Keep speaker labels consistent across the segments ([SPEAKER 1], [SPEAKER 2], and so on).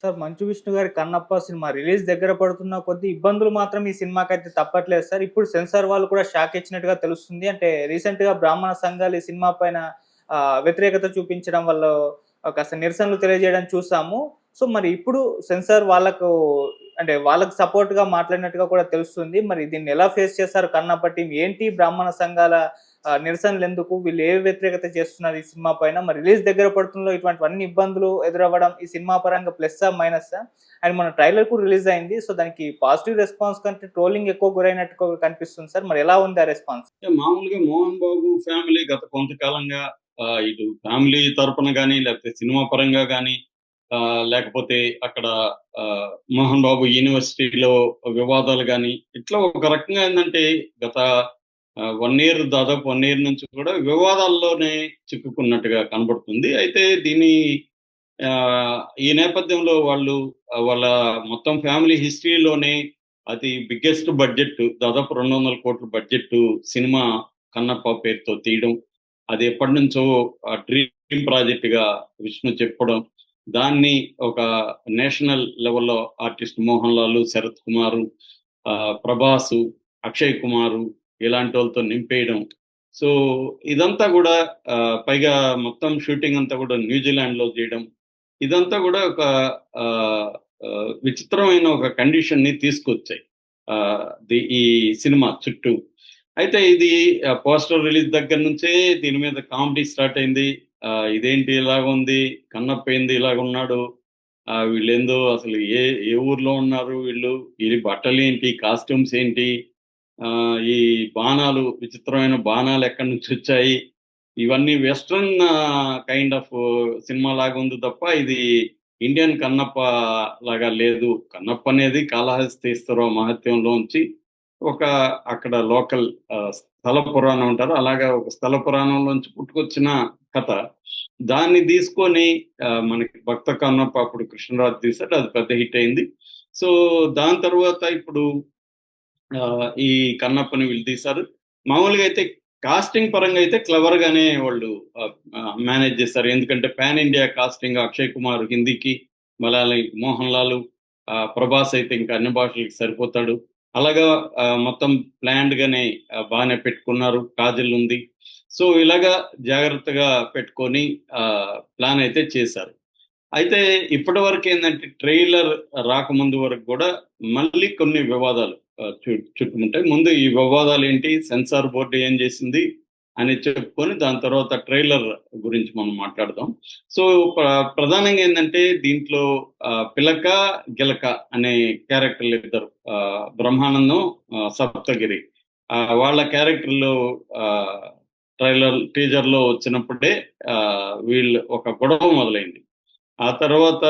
[SPEAKER 1] Sir 'Manchu Vishnu' గారి 'Kannappa' cinema release దగ్గర పడుతున్న కొద్దీ ఇబ్బందులు మాత్రం ఈ సినిమాకైతే తప్పట్లేదు సార్. ఇప్పుడు సెన్సార్ వాళ్ళు కూడా షాక్ ఇచ్చినట్టుగా తెలుస్తుంది. అంటే రీసెంట్‌గా బ్రాహ్మణ సంఘాలు ఈ సినిమా పైన వ్యతిరేకత చూపించడం వల్ల కాస్త నిరసనలు తెలియజేయడం చూసాము. సో, మరి ఇప్పుడు సెన్సార్ వాళ్ళకు అంటే వాళ్ళకి సపోర్ట్‌గా మాట్లాడినట్టుగా కూడా తెలుస్తుంది. మరి దీన్ని ఎలా ఫేస్ చేస్తారు 'కన్నప్ప' టీమ్? ఏంటి బ్రాహ్మణ సంఘాల నిరసనలెందుకు? వీళ్ళు ఏ వ్యతిరేకత చేస్తున్నారు ఈ సినిమా పైన? మరి రిలీజ్ దగ్గర పడుతుంలో ఇటువంటివన్నీ ఇబ్బందులు ఎదురవ్వడం ఈ సినిమా పరంగా ప్లస్సా? మైనస్సా? అండ్ మన ట్రైలర్ కూడా రిలీజ్ అయింది. సో, దానికి పాజిటివ్ రెస్పాన్స్ కంటే ట్రోలింగ్ ఎక్కువ గురైనట్టు కనిపిస్తుంది సార్. మరి ఎలా ఉంది ఆ రెస్పాన్స్?
[SPEAKER 2] మామూలుగా 'మోహన్ బాబు' ఫ్యామిలీ గత కొంతకాలంగా ఇటు ఫ్యామిలీ తరపున గాని, లేకపోతే సినిమా పరంగా గాని, లేకపోతే అక్కడ 'మోహన్ బాబు' యూనివర్సిటీలో వివాదాలు గాని, ఇట్లా ఒక రకంగా ఏందంటే గత 1 ఇయర్ దాదాపు 1 ఇయర్ నుంచి కూడా వివాదాల్లోనే చిక్కుకున్నట్టుగా కనబడుతుంది. అయితే ఈ నేపథ్యంలో వాళ్ళు వాళ్ళ మొత్తం ఫ్యామిలీ హిస్టరీలోనే అతి బిగ్గెస్ట్ బడ్జెట్ దాదాపు 200 కోట్ల బడ్జెట్ సినిమా 'కన్నప్ప' పేరుతో తీయడం. అది ఎప్పటినుంచో డ్రీమ్ ప్రాజెక్ట్‌గా విష్ణు చెప్పడం. దాన్ని ఒక నేషనల్ లెవెల్‌లో ఆర్టిస్ట్ 'మోహన్ లాల్', 'శరత్ కుమార్', 'ప్రభాస్', 'అక్షయ్ కుమార్' ఇలాంటోళ్ళతో నింపేయడం. సో, ఇదంతా గూడా పైగా మొత్తం షూటింగ్ అంతా గూడా న్యూజిలాండ్‌లో జేయడం. ఇదంతా గూడా ఒక ఆహ్, విచిత్రమైన ఒక కండిషన్‌ని తీసుకొచ్చాయి. ఈ సినిమా చుట్టూ. అయితే ఇది పోస్టర్ రిలీజ్ దగ్గర నుంచే దీని మీద కామెడీ స్టార్ట్ అయింది. ఇదేంటి ఇలాగుంది? కన్నప్ప ఏంది ఇలాగున్నాడు? వీళ్ళేందో అసలు ఏ ఊర్లో ఉన్నారు వీళ్ళు? ఈ బట్టలేంటి? కాస్ట్యూమ్స్ ఏంటి? ఈ బాణాలు విచిత్రమైన బాణాలు ఎక్కడి నుంచొచ్చాయి? ఇవన్నీ వెస్టర్న్ కైండ్ ఆఫ్ సినిమా లాగుంది తప్ప, ఇది ఇండియన్ కన్నప్ప లాగా లేదు. కన్నప్ప అనేది కాళహస్తీశ్వర మహత్యంలోంచి ఒక అక్కడ లోకల్ స్థల పురాణం అంటారు. అలాగా ఒక స్థల పురాణంలోంచి పుట్టుకొచ్చిన కథ. దాన్ని తీసుకొని మనకి 'భక్త కన్నప్ప' అప్పుడు కృష్ణరాజు తీశాడు. అది పెద్ద హిట్ అయింది. సో, దాని తర్వాత ఇప్పుడు ఈ కన్నప్పని వీళ్ళు తీశారు. మామూలుగా అయితే కాస్టింగ్ పరంగా అయితే క్లెవర్ గానే వాళ్ళు మేనేజ్ చేస్తారు. ఎందుకంటే pan India casting 'Akshay Kumar' హిందీకి, మలయాళంకి 'మోహన్ లాల్', 'ప్రభాస్' అయితే ఇంకా అన్ని భాషలకి సరిపోతాడు. అలాగా మొత్తం ప్లాన్డ్ గానే బానే పెట్టుకున్నారు. 'కాజల్' ఉంది. సో, ఇలాగా జాగ్రత్తగా పెట్టుకొని ప్లాన్ అయితే చేశారు. అయితే ఇప్పటివరకేందంటే ట్రైలర్ రాకముందు వరకు గూడా మళ్ళీ కొన్ని వివాదాలు చుట్టుముట్టాయి. ముందు ఈ వివాదాలేంటి? సెన్సార్ బోర్డ్ ఏం జేసింది? అని చెప్పుకొని దాని తర్వాత ట్రైలర్ గురించి మనం మాట్లాడదాం. సో, ప్రధానంగా ఏందంటే దీంట్లో పిలక, గిలక అనే క్యారెక్టర్లిద్దరు బ్రహ్మానందం, సప్తగిరి. వాళ్ళ క్యారెక్టర్‌లు ఆహ్, టీజర్‌లో వచ్చినప్పుడే వీళ్ళు ఒక గొడవ మొదలైంది. ఆ తర్వాత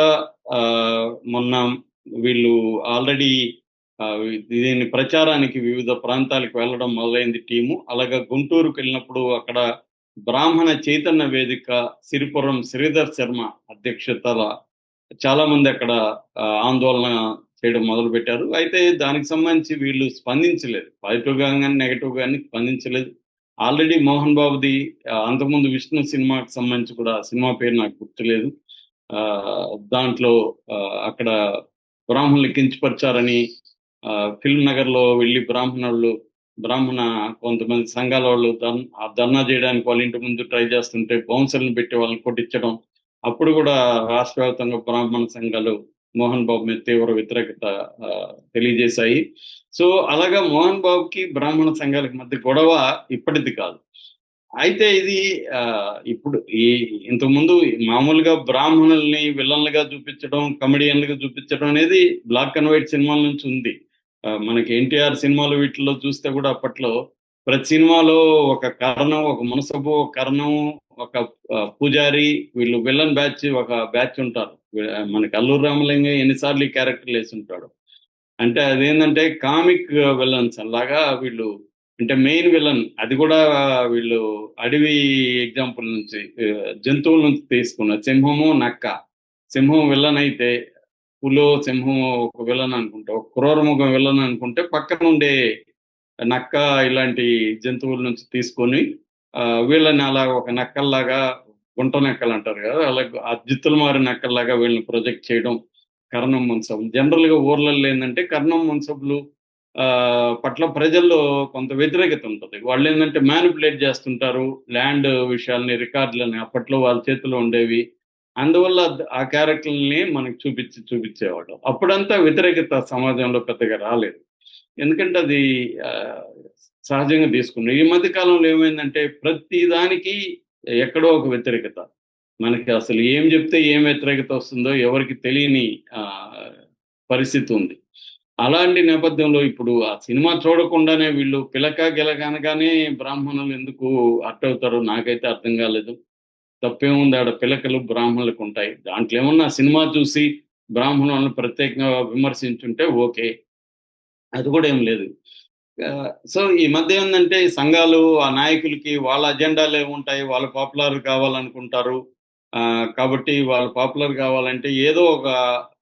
[SPEAKER 2] మొన్న వీళ్ళు ఆల్రెడీ దీని ప్రచారానికి వివిధ ప్రాంతాలకు వెళ్ళడం మొదలైంది టీము. అలాగా గుంటూరుకెళ్ళినప్పుడు అక్కడ బ్రాహ్మణ చైతన్య వేదిక సిరిపురం శ్రీధర్ శర్మ అధ్యక్షతన చాలామంది అక్కడ ఆందోళన చేయడం మొదలుపెట్టారు. అయితే దానికి సంబంధించి వీళ్ళు స్పందించలేదు. పాజిటివ్‌గా గాని, నెగెటివ్‌గా గాని స్పందించలేదు. ఆల్రెడీ 'మోహన్ బాబు'ది అంతకుముందు 'విష్ణు' సినిమాకి సంబంధించి కూడా ఆ సినిమా పేరు నాకు గుర్తులేదు. దాంట్లో అక్కడ బ్రాహ్మణుల్ని కించపరిచారని ఫిల్మ్ నగర్‌లో వెళ్లి బ్రాహ్మణ కొంతమంది సంఘాల వాళ్ళు ధర్నా చేయడానికి వాళ్ళ ఇంటి ముందు ట్రై చేస్తుంటే బౌన్సర్‌లను పెట్టి వాళ్ళని కొట్టించడం. అప్పుడు గూడా రాష్ట్ర వ్యాప్తంగా బ్రాహ్మణ సంఘాలు 'మోహన్ బాబు' మీద తీవ్ర వ్యతిరేకత తెలియజేశాయి. సో, అలాగా 'మోహన్ బాబు'కి బ్రాహ్మణ సంఘాలకి మధ్య గొడవ ఇప్పటిది కాదు. అయితే ఇది ఇప్పుడు ఇంతకుముందు మామూలుగా బ్రాహ్మణుల్ని విలన్లుగా చూపించడం, కమెడియన్‌లుగా చూపించడం అనేది బ్లాక్ అండ్ వైట్ సినిమాల నుంచి ఉంది. మనకి 'ఎన్టీఆర్' సినిమాలు వీటిల్లో చూస్తే కూడా అప్పట్లో ప్రతి సినిమాలో ఒక కర్ణం, ఒక మునసబు, ఒక కర్ణం, ఒక పూజారి వీళ్ళు విలన్ ఒక బ్యాచ్ ఉంటారు. మనకి 'అల్లూరి రామలింగయ్య' ఎన్ని సార్లు ఈ క్యారెక్టర్‌లు యేసుంటాడో. అంటే అదేందంటే కామిక్ విలన్స్ లాగా వీళ్ళు అంటే మెయిన్ విలన్ అది కూడా వీళ్ళు అడవి ఎగ్జాంపుల్ నుంచి జంతువుల నుంచి తీసుకున్న సింహము, నక్క. సింహం విలన్ అయితే సింహం ఒక విలన్ అనుకుంటే, ఒక క్రూరముఖం విలన్ అనుకుంటే పక్కనుండే నక్క ఇలాంటి జంతువుల నుంచి తీసుకొని వీళ్ళని అలా ఒక నక్కల్లాగా గుంట నక్కలంటారు గదా! అలా ఆ జిత్తులు మారి నక్కల్లాగా వీళ్ళని ప్రొజెక్ట్ చేయడం. కర్ణం మున్సబ్ జనరల్ గా ఊర్లలో ఏంటంటే కర్ణం మున్సబ్లు పట్ల ప్రజల్లో కొంత వ్యతిరేకత ఉంటుంది. వాళ్ళు ఏంటంటే మ్యానిపులేట్ చేస్తుంటారు ల్యాండ్ విషయాల్ని, రికార్డులని అప్పట్లో వాళ్ళ చేతిలో ఉండేవి. అందువల్ల ఆ క్యారెక్టర్ని మనకి చూపించేవాడు. అప్పుడంతా వ్యతిరేకత సమాజంలో పెద్దగా రాలేదు. ఎందుకంటే అది ఆ, సహజంగా తీసుకున్నాం. ఈ మధ్య కాలంలో ఏమైందంటే ప్రతి దానికి ఎక్కడో ఒక వ్యతిరేకత. మనకి అసలు ఏం చెప్తే ఏం వ్యతిరేకత వస్తుందో ఎవరికి తెలియని ఆ, పరిస్థితి ఉంది. అలాంటి నేపథ్యంలో ఇప్పుడు ఆ సినిమా చూడకుండానే వీళ్ళు పిలక గిలక అనగానే బ్రాహ్మణులు ఎందుకు అట్టవుతారో నాకైతే అర్థం కాలేదు. తప్పేముంది ఆడ పిలకలు బ్రాహ్మణులకు ఉంటాయి. దాంట్లో ఏమన్నా సినిమా చూసి బ్రాహ్మణులను ప్రత్యేకంగా విమర్శించుంటే ఓకే. అది కూడా ఏం లేదు. సో ఈ మధ్య ఏందంటే ఈ సంఘాలు ఆ నాయకులకి వాళ్ళ అజెండాలు ఏముంటాయి, వాళ్ళు పాపులర్ కావాలనుకుంటారు. కాబట్టి వాళ్ళు పాపులర్ కావాలంటే ఏదో ఒక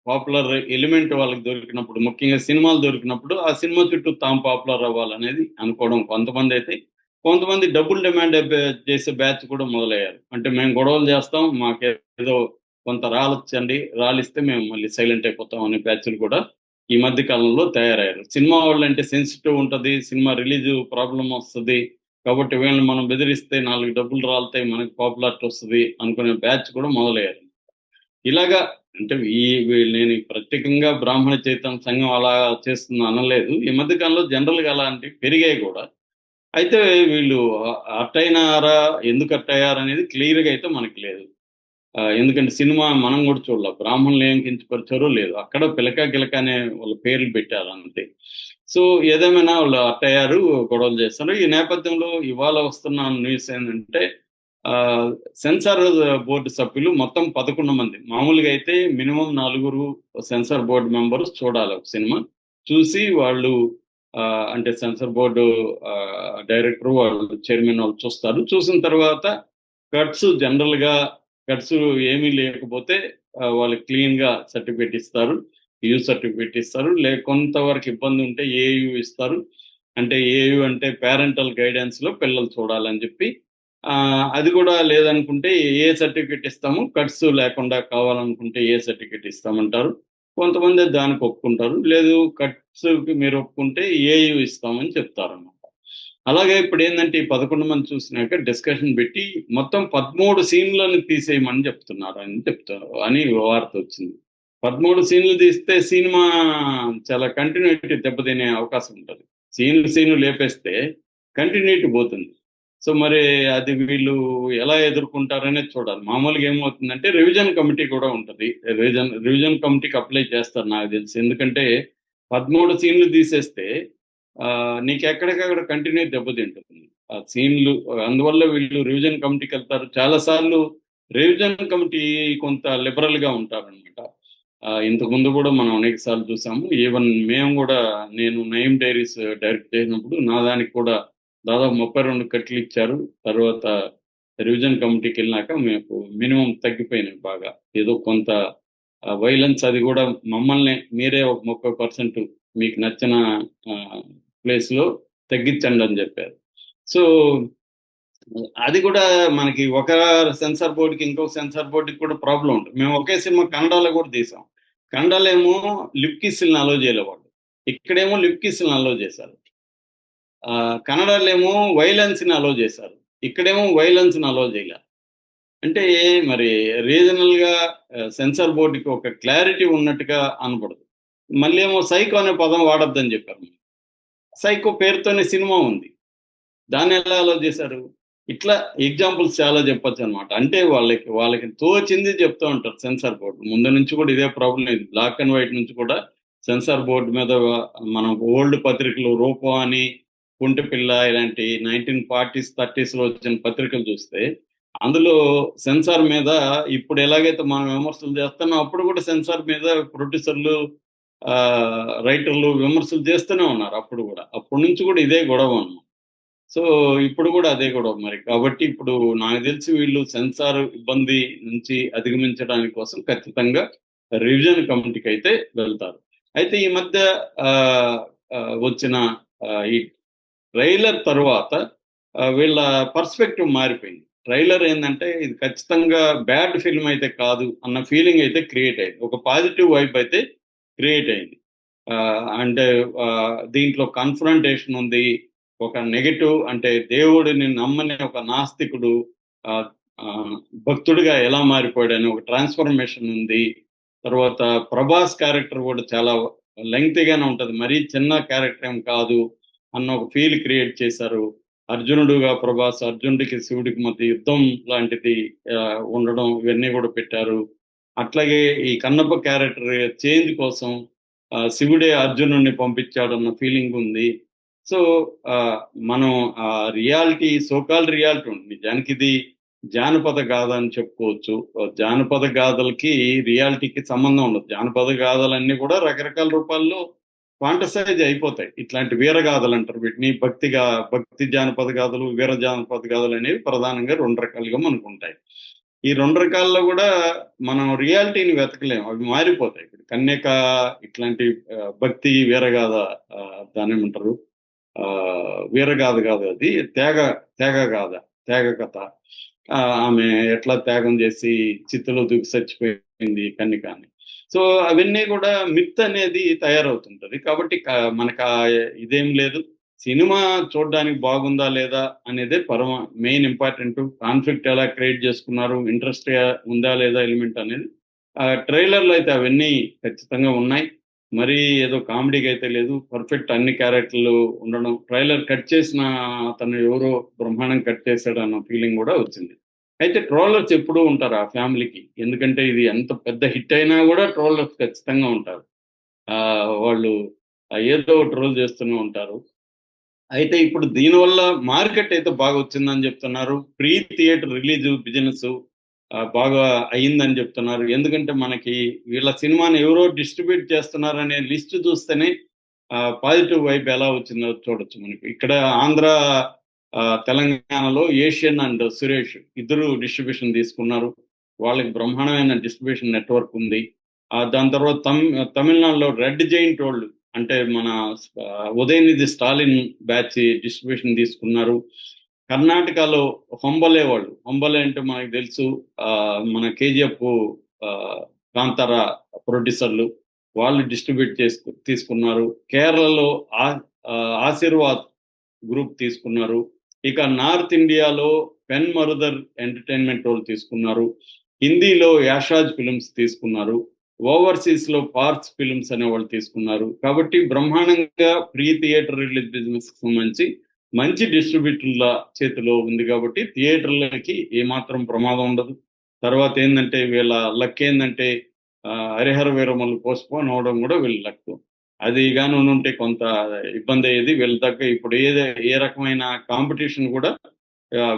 [SPEAKER 2] పాపులర్ ఎలిమెంట్ వాళ్ళకి దొరికినప్పుడు, ముఖ్యంగా సినిమాలు దొరికినప్పుడు ఆ సినిమా చుట్టూ తాము పాపులర్ అవ్వాలనేది అనుకోవడం కొంతమంది అయితే. కొంతమంది డబ్బులు డిమాండ్ చేసే బ్యాచ్ కూడా మొదలయ్యారు. అంటే మేము గొడవలు చేస్తాం, మాకేదో కొంత రాలొచ్చండి, రాలిస్తే మేము మళ్ళీ సైలెంట్ అయిపోతాం అనే బ్యాచ్లు కూడా ఈ మధ్య కాలంలో తయారయ్యారు. సినిమా వాళ్ళంటే సెన్సిటివ్ ఉంటది. సినిమా రిలీజ్ ప్రాబ్లమ్ వస్తది. కాబట్టి వీళ్ళని మనం బెదిరిస్తే 4 డబ్బులు రాలుతాయి, మనకు పాపులారిటీ వస్తది అనుకునే బ్యాచ్ కూడా మొదలయ్యారు. ఇలాగా అంటే నేను ప్రత్యేకంగా బ్రాహ్మణ చైతన్య సంఘం అలా చేస్తుంది అనలేదు. ఈ మధ్య కాలంలో జనరల్‌గా అలాంటివి పెరిగాయి కూడా. అయితే వీళ్ళు అట్టయినారా? ఎందుకు అట్టయ్యారనేది క్లియర్‌గా అయితే మనకి లేదు. ఎందుకంటే సినిమా మనం గూడా చూడల. బ్రాహ్మణులు ఏం కించపరిచారో లేదు. అక్కడ పిలక, గిలక అనే వాళ్ళ పేర్లు పెట్టారు అంతే. సో, ఏదేమైనా వాళ్ళు అట్టయ్యారు, గొడవలు చేస్తున్నారు. ఈ నేపథ్యంలో ఇవాళ వస్తున్న న్యూస్ ఏందంటే సెన్సార్ బోర్డ్ సభ్యులు మొత్తం 11 మంది. మామూలుగా అయితే మినిమమ్ 4 సెన్సార్ బోర్డ్ మెంబర్స్ చూడాలి ఒక సినిమా. చూసి వాళ్ళు అంటే సెన్సార్ బోర్డు డైరెక్టర్ వాళ్ళు, చైర్మన్ వాళ్ళు చూస్తారు. చూసిన తర్వాత జనరల్‌గా కట్స్ ఏమీ లేకపోతే వాళ్ళకి క్లీన్‌గా సర్టిఫికేట్ ఇస్తారు. సర్టిఫికేట్ ఇస్తారు. కొంతవరకు ఇబ్బంది ఉంటే ఏయూ ఇస్తారు. అంటే ఏయూ అంటే పేరెంటల్ గైడెన్స్‌లో పిల్లలు చూడాలని చెప్పి. అది కూడా లేదనుకుంటే ఏ సర్టిఫికేట్ ఇస్తాము, కట్స్ లేకుండా కావాలనుకుంటే ఏ సర్టిఫికేట్ ఇస్తామంటారు. కొంతమంది దానికి ఒప్పుకుంటారు. లేదు కట్స్‌కి మీరు ఒప్పుకుంటే ఏయూ ఇస్తామని చెప్తారన్నమాట. అలాగే ఇప్పుడేందంటే ఈ 11 మంది చూసినాక డిస్కషన్ పెట్టి మొత్తం 13 సీన్‌లను తీసేయమని చెప్తారు అని వార్తొచ్చింది. 13 సీన్‌లు తీస్తే సినిమా చాలా కంటిన్యూటీ దెబ్బతినే అవకాశం ఉంటది. సీన్‌లు లేపేస్తే కంటిన్యూటీ పోతుంది. సో, మరి అది వీళ్ళు ఎలా ఎదుర్కుంటారనేది చూడాలి. మామూలుగా ఏమవుతుందంటే రివిజన్ కమిటీ కూడా ఉంటది. రివిజన్ కమిటీకి అప్లై చేస్తారు నాకు తెలిసి. ఎందుకంటే 13 సీన్‌లు తీసేస్తే నీకెక్కడికక్కడ కంటిన్యూ దెబ్బతింటుంది. ఆ సీన్‌లు అందువల్ల వీళ్ళు రివిజన్ కమిటీకెళ్తారు. చాలా సార్లు రివిజన్ కమిటీ కొంత లిబరల్‌గా ఉంటారనమాట. ఇంతకుముందు కూడా మనం అనేక సార్లు చూసాము. ఈవెన్ మేము కూడా నేను 'నయీం డైరీస్' డైరెక్ట్ చేసినప్పుడు నా దానికి కూడా దాదాపు 32 కట్లిచ్చారు. తర్వాత రివిజన్ కమిటీకెళ్ళినాక మీకు మినిమమ్ తగ్గిపోయినాయి బాగా. ఏదో కొంత వైలెన్స్ అది కూడా మమ్మల్నే మీరే ఒక 30% మీకు నచ్చిన ఆహ్, ప్లేస్‌లో తగ్గించండని జెప్పారు. సో, అది కూడా మనకి ఒక సెన్సార్ బోర్డ్‌కి, ఇంకొక సెన్సార్ బోర్డ్‌కి కూడా ప్రాబ్లమ్ ఉంటది. మేము ఒకే సినిమా కన్నడలో కూడా తీసాం. కన్నడలో ఏమో లిప్ కిస్‌లని అలో చేయలే వాళ్ళు. ఇక్కడేమో లిప్ కిస్‌లని అలో చేశారు. కన్నడలో ఏమో వయలెన్స్‌ని అలో చేశారు. ఇక్కడేమో వయలెన్స్‌ని అలో చేయలే. అంటే మరి రీజనల్‌గా సెన్సార్ బోర్డ్‌కి ఒక క్లారిటీ ఉన్నట్టుగా అనపడదు. మళ్ళీ ఏమో సైకో అనే పదం వాడొద్దని చెప్పారు. సైకో పేరుతోనే సినిమా ఉంది. దాన్నెలా అలో చేశారు? ఇట్లా ఎగ్జాంపుల్స్ చాలా చెప్పొచ్చనమాట. అంటే వాళ్ళకి తోచింది చెప్తూ ఉంటారు సెన్సార్ బోర్డ్. ముందు నుంచి కూడా ఇదే ప్రాబ్లమ్ ఇది. బ్లాక్ అండ్ వైట్ నుంచి కూడా సెన్సార్ బోర్డ్ మీద మనం ఓల్డ్ పత్రికలు 'రూపం' అని, 'కుంటిపిల్ల' ఇలాంటి 1940స్, 30స్‌లో వచ్చిన పత్రికలు చూస్తే, అందులో సెన్సార్ మీద ఇప్పుడు ఎలాగైతే మనం విమర్శలు చేస్తున్నామో అప్పుడు కూడా సెన్సార్ మీద ప్రొడ్యూసర్‌లు, రైటర్‌లు విమర్శలు చేస్తూనే ఉన్నారు అప్పుడు గూడా. అప్పటి నుంచి కూడా ఇదే గొడవ అన్నమాట. సో, ఇప్పుడు గూడా అదే గొడవ మరి. కాబట్టి ఇప్పుడు నాకు తెలిసి వీళ్ళు సెన్సార్ ఇబ్బంది నుంచి అధిగమించడానికి కోసం ఖచ్చితంగా రివిజన్ కమిటీకైతే వెళ్తారు. అయితే ఈ మధ్య ఆహ్, వచ్చిన ఈ ట్రైలర్ తరువాత వీళ్ళ పర్స్పెక్టివ్ మారిపోయింది. ట్రైలర్ ఏంటంటే ఇది ఖచ్చితంగా బ్యాడ్ ఫిల్మ్ అయితే కాదు అన్న ఫీలింగ్ అయితే క్రియేట్ అయింది. ఒక పాజిటివ్ వైబ్ అయితే క్రియేట్ అయింది. అంటే దీంట్లో కన్ఫ్రంటేషన్ ఉంది. ఒక నెగెటివ్ అంటే దేవుడిని నమ్మని ఒక నాస్తికుడు ఆహ్, ఆహ్, భక్తుడిగా ఎలా మారిపోయాడని ఒక ట్రాన్స్‌ఫర్మేషన్ ఉంది. తర్వాత ప్రభాస్ క్యారెక్టర్ కూడా చాలా లెంగ్తీగానే ఉంటది. మరీ చిన్న క్యారెక్టర్ ఏం కాదు అన్న ఒక ఫీల్ క్రియేట్ చేశారు. అర్జునుడుగా ప్రభాస్, అర్జునుడికి, శివుడికి మధ్య యుద్ధం లాంటిది ఉండడం ఇవన్నీ కూడా పెట్టారు. అట్లాగే ఈ కన్నప్ప క్యారెక్టర్ చేంజ్ కోసం శివుడే అర్జునుడిని పంపించాడన్న ఫీలింగ్ ఉంది. సో, ఆహ్, మనం రియాలిటీ సో కాల్డ్ రియాలిటీ ఉంది. నిజానికి ఇది జానపద గాథ అని చెప్పుకోవచ్చు. జానపద గాథలకి, రియాలిటీకి సంబంధం ఉండదు. జానపద గాథలన్నీ కూడా రకరకాల రూపాల్లో ఫాంటసైజ్ అయిపోతాయి. ఇట్లాంటి వీరగాథలు అంటారు వీటిని. భక్తి జానపద గాథలు, వీర జానపద గాథలు అనేవి ప్రధానంగా 2 రకాలుగా మనకుంటాయి. ఈ 2 రకాల్లో గూడా మనం రియాలిటీని వెతకలేం. అవి మారిపోతాయి. ఇప్పుడు 'కన్యక' ఇట్లాంటి భక్తి వీరగాథ దాన్నేమంటారు? వీరగాథ గాదు అది. త్యాగ గాథ. త్యాగ కథ. ఆమె ఎట్లా త్యాగం జేసి చితిలో దూకి చచ్చిపోయింది 'కన్యక' అని. సో, అవన్నీ గూడా మిత్ అనేది తయారవుతుంటది. కాబట్టి మనకా ఇదేం లేదు. సినిమా చూడ్డానికి బాగుందా లేదా అనేదే మెయిన్ ఇంపార్టెంటు. కాన్ఫ్లిక్ట్ ఎలా క్రియేట్ జేసుకున్నారు, ఇంట్రెస్ట్ ఉందా లేదా ఎలిమెంట్ అనేది. ట్రైలర్‌లో అయితే అవన్నీ ఖచ్చితంగా ఉన్నాయి. మరీ ఏదో కామెడీగా అయితే లేదు. పర్ఫెక్ట్ అన్ని క్యారెక్టర్‌లు ఉండడం. ట్రైలర్ కట్ చేసిన అతను ఎవరో బ్రహ్మాండంగా కట్ చేసాడన్న ఫీలింగ్ గూడా వచ్చింది. అయితే ట్రోలర్స్ ఎప్పుడూ ఉంటారు ఆ ఫ్యామిలీకి. ఎందుకంటే ఇది ఎంత పెద్ద హిట్ అయినా గూడా ట్రోలర్స్ ఖచ్చితంగా ఉంటారు. వాళ్ళు ఏదో ట్రోల్ చేస్తూనే ఉంటారు. అయితే ఇప్పుడు దీనివల్ల మార్కెట్ అయితే బాగా వచ్చిందని చెప్తున్నారు. ప్రీ థియేటర్ రిలీజ్ బిజినెసు బాగా అయిందని చెప్తున్నారు. ఎందుకంటే మనకి వీళ్ళ సినిమాని ఎవరో డిస్ట్రిబ్యూట్ చేస్తున్నారనే లిస్ట్ చూస్తేనే పాజిటివ్ వైబ్ ఎలా వచ్చిందో చూడొచ్చు మనకి. ఇక్కడ ఆంధ్ర, తెలంగాణలో ఏషియన్ అండ్ సురేష్ ఇద్దరు డిస్ట్రిబ్యూషన్ తీసుకున్నారు. వాళ్ళకి బ్రహ్మాండమైన డిస్ట్రిబ్యూషన్ నెట్వర్క్ ఉంది. దాని తర్వాత తమిళనాడులో రెడ్ జెయింట్ వోళ్ళు అంటే మన ఉదయనిధి స్టాలిన్ బ్యాచ్ డిస్ట్రిబ్యూషన్ తీసుకున్నారు. కర్ణాటకలో హొంబలే అంటే మనకు తెలుసు. మన కేజీఎఫ్ కాంతార ప్రొడ్యూసర్లు వాళ్ళు డిస్ట్రిబ్యూట్ తీసుకున్నారు. కేరళలో ఆశీర్వాద్ గ్రూప్ తీసుకున్నారు. ఇక నార్త్ ఇండియాలో పెన్ మరుదర్ ఎంటర్టైన్మెంట్ వాళ్ళు తీసుకున్నారు. హిందీలో యాషాజ్ ఫిల్మ్స్ తీసుకున్నారు. ఓవర్సీస్ లో పార్క్స్ ఫిల్మ్స్ అనే వాళ్ళు తీసుకున్నారు. కాబట్టి బ్రహ్మాండంగా ప్రీ థియేటర్ రిలీజ్ బిజినెస్ కి సంబంధించి మంచి డిస్ట్రిబ్యూటర్ల చేతిలో ఉంది కాబట్టి థియేటర్లకి ఏమాత్రం ప్రమాదం ఉండదు. తర్వాత ఏంటంటే వీళ్ళ లక్ ఏంటంటే హరిహర వీరమల్లు పోస్ట్పోన్ అవడం కూడా వీళ్ళ లక్. అది గాని ఉంటే కొంత ఇబ్బంది అయ్యేది. వీళ్ళ దగ్గర ఇప్పుడు ఏ రకమైన కాంపిటీషన్ కూడా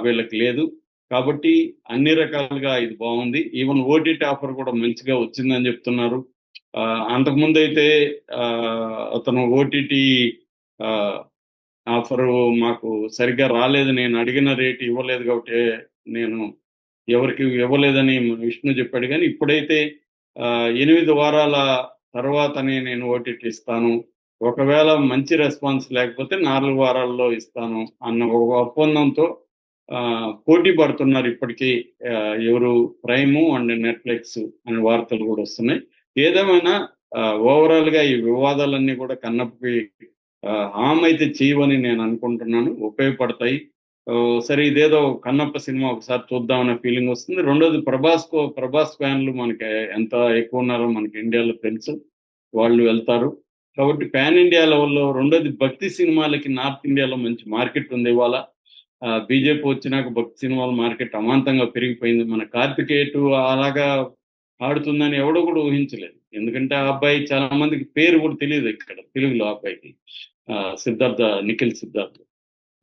[SPEAKER 2] వీళ్ళకి లేదు. కాబట్టి అన్ని రకాలుగా ఇది బాగుంది. ఈవెన్ ఓటీటీ ఆఫర్ కూడా మంచిగా వచ్చిందని చెప్తున్నారు. అంతకుముందైతే అతను ఓటీటీ ఆఫరు మాకు సరిగ్గా రాలేదు. నేను అడిగిన రేట్ ఇవ్వలేదు కాబట్టి నేను ఎవరికి ఇవ్వలేదని విష్ణు చెప్పాడు. కానీ ఇప్పుడైతే 8 వారాల తర్వాతనే నేను ఓటీటీ ఇస్తాను. ఒకవేళ మంచి రెస్పాన్స్ లేకపోతే 4 వారాల్లో ఇస్తాను అన్న ఒక ఒప్పందంతో పోటీ పడుతున్నారు ఇప్పటికీ. ఎవరు ప్రైము అండ్ నెట్‌ఫ్లిక్స్ అనే వార్తలు కూడా వస్తున్నాయి. ఏదేమైనా ఓవరాల్ గా ఈ వివాదాలన్నీ కూడా కన్నప్పకి హామ్ అయితే చేయవని నేను అనుకుంటున్నాను. ఉపయోగపడతాయి. సరే ఇదేదో కన్నప్ప సినిమా ఒకసారి చూద్దామనే ఫీలింగ్ వస్తుంది. రెండోది ప్రభాస్ ఫ్యాన్లు మనకి ఎంత ఎక్కువ ఉన్నారో మనకి ఇండియాలో తెలుసు. వాళ్ళు వెళ్తారు. కాబట్టి పాన్ ఇండియా లెవెల్‌లో రెండోది భక్తి సినిమాలకి నార్త్ ఇండియాలో మంచి మార్కెట్ ఉంది ఇవాళ. బీజేపీ వచ్చినాక భక్తి సినిమాల మార్కెట్ అమాంతంగా పెరిగిపోయింది. మన 'కార్తికేయ 2' అలాగా ఆడుతుందని ఎవడు కూడా ఊహించలేదు. ఎందుకంటే ఆ అబ్బాయి చాలా మందికి పేరు కూడా తెలీదు ఇక్కడ తెలుగులో ఆ అబ్బాయికి. నిఖిల్ సిద్ధార్థ్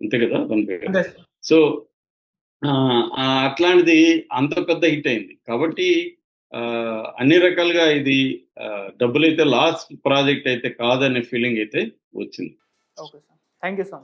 [SPEAKER 2] అంతే కదా అతని పేరు.
[SPEAKER 1] అంటే
[SPEAKER 2] సో, అట్లాంటిది అంత పెద్ద హిట్ అయింది. కాబట్టి అన్ని రకాలుగా ఇది డబ్బులైతే లాస్ ప్రాజెక్ట్ అయితే కాదనే ఫీలింగ్ అయితే వచ్చింది.
[SPEAKER 1] Okay sir. Thank you so much.